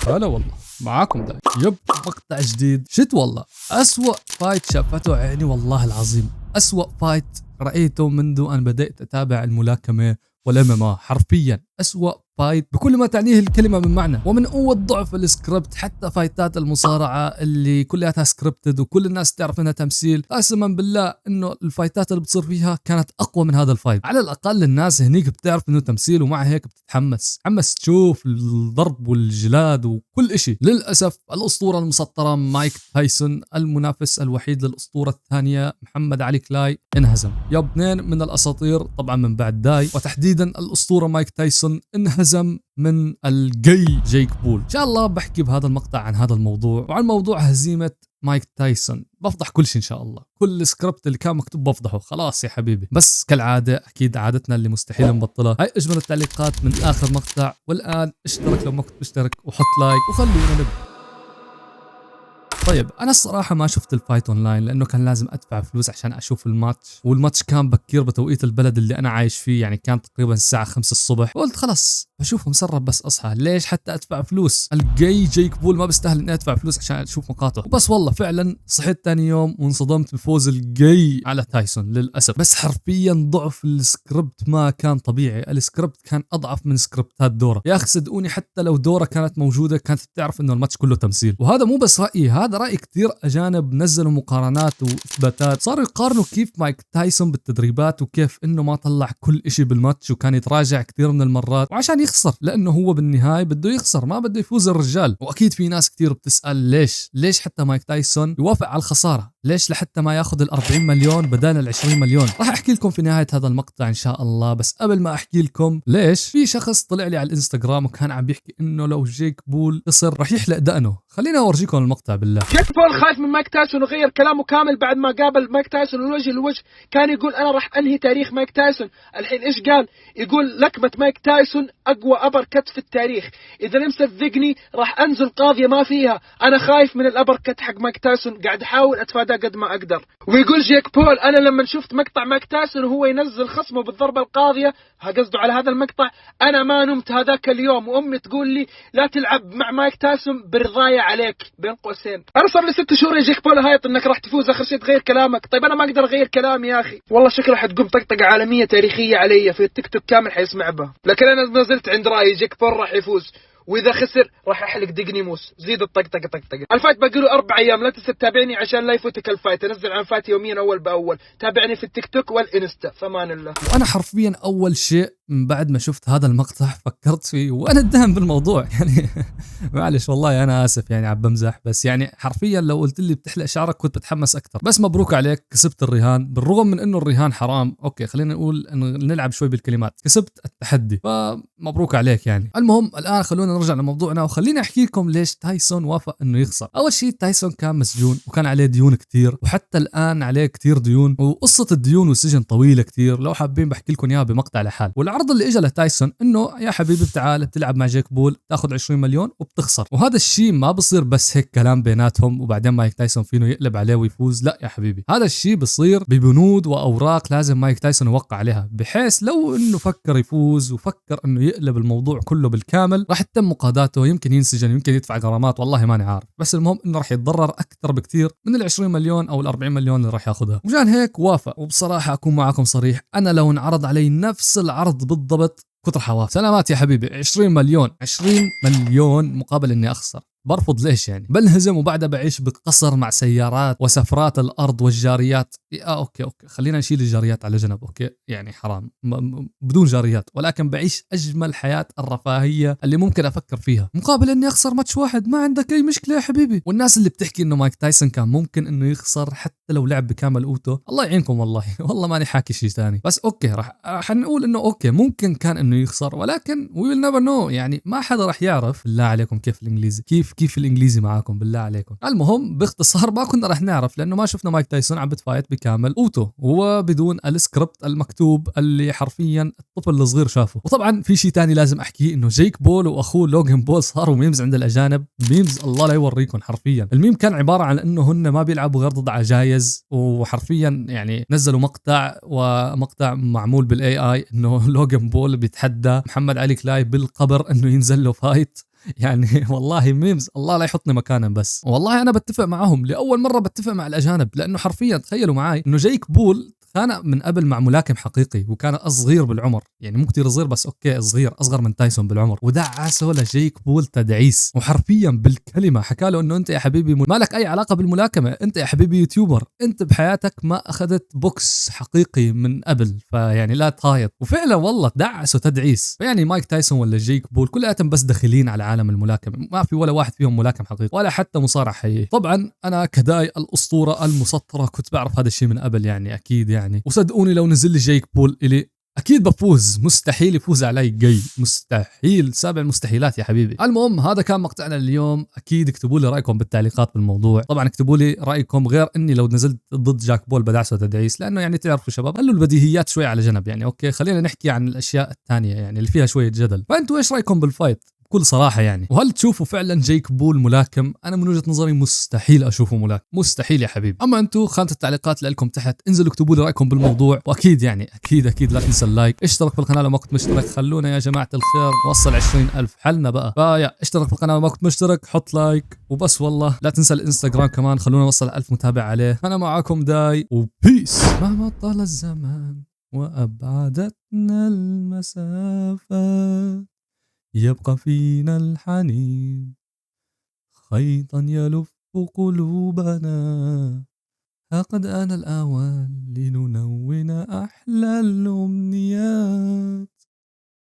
هلا والله معاكم داي. يب مقطع جديد. شت والله أسوأ فايت شافته عيني والله العظيم. أسوأ فايت رأيته منذ أن بدأت أتابع الملاكمة والMMA. حرفيا أسوأ فايت بكل ما تعنيه الكلمة من معنى. ومن قوة ضعف السكريبت حتى فايتات المصارعة اللي كلها سكريبتد وكل الناس تعرف انها تمثيل، قسما بالله انه الفايتات اللي بتصير فيها كانت اقوى من هذا الفايت. على الاقل الناس هنيك بتعرف انه تمثيل ومع هيك بتتحمس تشوف الضرب والجلاد وكل اشي. للأسف الأسطورة المسطرة مايك تايسون المنافس الوحيد للأسطورة الثانية محمد علي كلاي انهزم. يب اثنين من الأساطير طبعا من بعد داي، وتحديدا الأسطورة مايك تايسون انهزم من الجي جيك بول. ان شاء الله بحكي بهذا المقطع عن هذا الموضوع وعن موضوع هزيمة مايك تايسون. بفضح كل شيء ان شاء الله، كل السكريبت اللي كان مكتوب بفضحه خلاص يا حبيبي. بس كالعادة اكيد عادتنا اللي مستحيل نبطلها، هاي اجمل التعليقات من اخر مقطع. والان اشترك لو ما كنت مشترك وحط لايك وخلونا نبدأ. طيب انا الصراحه ما شفت الفايت اونلاين لانه كان لازم ادفع فلوس عشان اشوف الماتش، والماتش كان بكير بتوقيت البلد اللي انا عايش فيه، يعني كان تقريبا الساعه 5 الصبح. قلت خلص بشوفه مسرب بس اصحى، ليش حتى ادفع فلوس؟ الجاي جيك بول ما بيستاهل اني ادفع فلوس عشان اشوف مقاطعه. وبس والله فعلا صحيت ثاني يوم وانصدمت بفوز الجاي على تايسون للاسف. بس حرفيا ضعف السكريبت ما كان طبيعي، السكريبت كان اضعف من سكريبتات دورة. يا اخي صدقوني حتى لو دورة كانت موجوده كانت بتعرف انه الماتش كله تمثيل. وهذا مو بس رايي، هذا راي كثير اجانب نزلوا مقارنات واثباتات، صاروا يقارنوا كيف مايك تايسون بالتدريبات وكيف انه ما طلع كل اشي بالماتش وكان يتراجع كثير من المرات وعشان يخسر، لانه هو بالنهايه بده يخسر ما بده يفوز الرجال. واكيد في ناس كثير بتسال ليش حتى مايك تايسون يوافق على الخساره؟ ليش لحتى ما ياخذ ال 40 مليون بدال ال 20 مليون؟ راح احكي لكم في نهايه هذا المقطع ان شاء الله. بس قبل ما احكي لكم ليش، في شخص طلع لي على الانستغرام وكان عم بيحكي انه لو جيك بول خسر راح يحلق دقنه. خليني اورجيكم المقطع بالله. جيك بول خايف من مايك تايسون وغير كلامه كامل بعد ما قابل مايك تايسون وجه لوجه. كان يقول انا راح انهي تاريخ مايك تايسون. الحين ايش قال؟ يقول لكمة مايك تايسون اقوى ابر كت في التاريخ، اذا لمست ذقني راح انزل قاضية ما فيها. انا خايف من الابر كت حق مايك تايسون، قاعد احاول اتفاداه قد ما اقدر. ويقول جيك بول انا لما شفت مقطع مايك تايسون وهو ينزل خصمه بالضربة القاضية، قصده على هذا المقطع، انا ما نمت هذاك اليوم وامي تقول لي لا تلعب مع مايك تايسون برضاية عليك بين قوسين. انا صار لي 6 شهور يا جيك بول هايط انك راح تفوز، اخر شيء تغير كلامك. طيب انا ما اقدر اغير كلامي يا اخي، والله شكله حتقوم طقطقة عالمية تاريخية علي في التيك توك كامل حيسمع بها. لكن انا ما زلت عند رايي جيك بول راح يفوز، واذا خسر راح احلق دقني موس. زيد الطقطقه طقطقه. الفايت باقي له 4 ايام، لا تنسى تتابعني عشان لا يفوتك الفايت. انزل عن فايت يوميا اول باول. تابعني في التيك توك والانستا. فمان الله. وانا حرفيا اول شيء من بعد ما شفت هذا المقطع فكرت فيه وانا اتهم بالموضوع يعني معلش والله انا اسف يعني عم بمزح، بس يعني حرفيا لو قلت لي بتحلق شعرك كنت بتحمس اكثر. بس مبروك عليك كسبت الرهان، بالرغم من انه الرهان حرام. اوكي خلينا نقول انه نلعب شوي بالكلمات، كسبت التحدي فمبروك عليك يعني. المهم الان خلونا نرجع لموضوعنا وخليني احكي لكم ليش تايسون وافق انه يخسر. اول شيء تايسون كان مسجون وكان عليه ديون كتير، وحتى الان عليه كتير ديون، وقصة الديون والسجن طويلة كتير، لو حابين بحكي لكم اياها بمقطع لحال. والعرض اللي اجى لتايسون انه يا حبيبي بتعال بتلعب مع جيك بول تاخذ 20 مليون وبتخسر. وهذا الشيء ما بصير بس هيك كلام بيناتهم وبعدين مايك تايسون فينه يقلب عليه ويفوز، لا يا حبيبي، هذا الشيء بصير ببنود واوراق لازم مايك تايسون يوقع عليها، بحيث لو انه فكر يفوز وفكر انه يقلب الموضوع كله بالكامل راح تتم مقاضاته، يمكن ينسجن يمكن يدفع غرامات، والله ماني عارف. بس المهم انه راح يتضرر اكثر بكثير من ال 20 مليون او ال 40 مليون اللي راح ياخذها. ومشان هيك وافق. وبصراحه اكون معكم صريح، انا لو انعرض علي نفس العرض بالضبط كنت رح اوافق. سلامات يا حبيبي، 20 مليون مقابل اني اخسر، برفض. ليش يعني؟ بنهزم وبعدها بعيش بقصر مع سيارات وسفرات الارض والجاريات. اوكي خلينا نشيل الجاريات على جنب، اوكي يعني حرام بدون جاريات، ولكن بعيش اجمل حياة الرفاهية اللي ممكن افكر فيها مقابل اني اخسر ماتش واحد. ما عندك اي مشكلة يا حبيبي. والناس اللي بتحكي انه مايك تايسون كان ممكن انه يخسر حتى لو لعب بكامل قوته، الله يعينكم والله والله ماني حاكي شيء ثاني. بس اوكي راح نقول انه اوكي ممكن كان انه يخسر، ولكن we will never know. يعني ما حدا راح يعرف. بالله عليكم كيف الانجليزي، كيف الانجليزي معاكم بالله عليكم. المهم باختصار ما كنا راح نعرف لانه ما شفنا مايك تايسون عم بتفايت بكامل قوته وبدون السكريبت المكتوب اللي حرفيا الطفل الصغير شافه. وطبعا في شيء تاني لازم احكيه، انه جيك بول واخوه لوغان بول صاروا ميمز عند الاجانب، ميمز الله لا يوريكم. حرفيا الميم كان عباره عن انه هن ما بيلعبوا غير ضد عجايز، وحرفيا يعني نزلوا مقطع معمول بالاي اي انه لوغان بول بيتحدى محمد علي كلاي بالقبر انه ينزل له فايت. يعني والله ميمز الله لا يحطني مكانهم. بس والله انا بتفق معهم لاول مره، بتفق مع الاجانب، لانه حرفيا تخيلوا معي انه جايك بول كان من قبل مع ملاكم حقيقي، وكان صغير بالعمر، يعني مو كتير صغير بس اوكي صغير، اصغر من تايسون بالعمر، ودعسه لجيك بول تدعيس، وحرفيا بالكلمه حكى له انه انت يا حبيبي ما لك اي علاقه بالملاكمه، انت يا حبيبي يوتيوبر، انت بحياتك ما اخذت بوكس حقيقي من قبل، فيعني لا تهايط. وفعلا والله دعسه تدعيس. يعني مايك تايسون ولا جيك بول كلياتهم بس داخلين على عالم الملاكمه، ما في ولا واحد فيهم ملاكم حقيقي ولا حتى مصارع حقيقي. طبعا انا كداي الاسطوره المسطره كنت بعرف هذا الشيء من قبل، يعني اكيد يعني، وصدقوني لو نزل لي جيك بول الي اكيد بفوز، مستحيل يفوز علي جاي، مستحيل، سابع المستحيلات يا حبيبي. المهم هذا كان مقطعنا اليوم، اكيد اكتبوا لي رايكم بالتعليقات بالموضوع، طبعا اكتبوا لي رايكم غير اني لو نزلت ضد جاك بول بدعسه تدعيس، لانه يعني تعرفوا شباب خلوا البديهيات شوي على جنب، يعني اوكي خلينا نحكي عن الاشياء الثانيه يعني اللي فيها شويه جدل. فانتوا ايش رايكم بالفايت بكل صراحه يعني؟ وهل تشوفوا فعلا جيك بول ملاكم؟ انا من وجهه نظري مستحيل اشوفه ملاكم، مستحيل يا حبيبي. اما انتم خانه التعليقات اللي لكم تحت، انزلوا اكتبوا لي رايكم بالموضوع، واكيد يعني اكيد لا تنسى اللايك، اشترك في القناه لو ما كنت مشترك، خلونا يا جماعه الخير نوصل 20,000 حلنا بقى، فيا اشترك في القناه لو ما كنت مشترك، حط لايك وبس. والله لا تنسى الانستغرام كمان، خلونا نوصل 1000 متابع عليه. انا معاكم داي وبيس. مهما طال الزمان وابعدتنا المسافات، يبقى فينا الحنين خيطا يلف قلوبنا، ها قد آن الآوان لننون أحلى الأمنيات.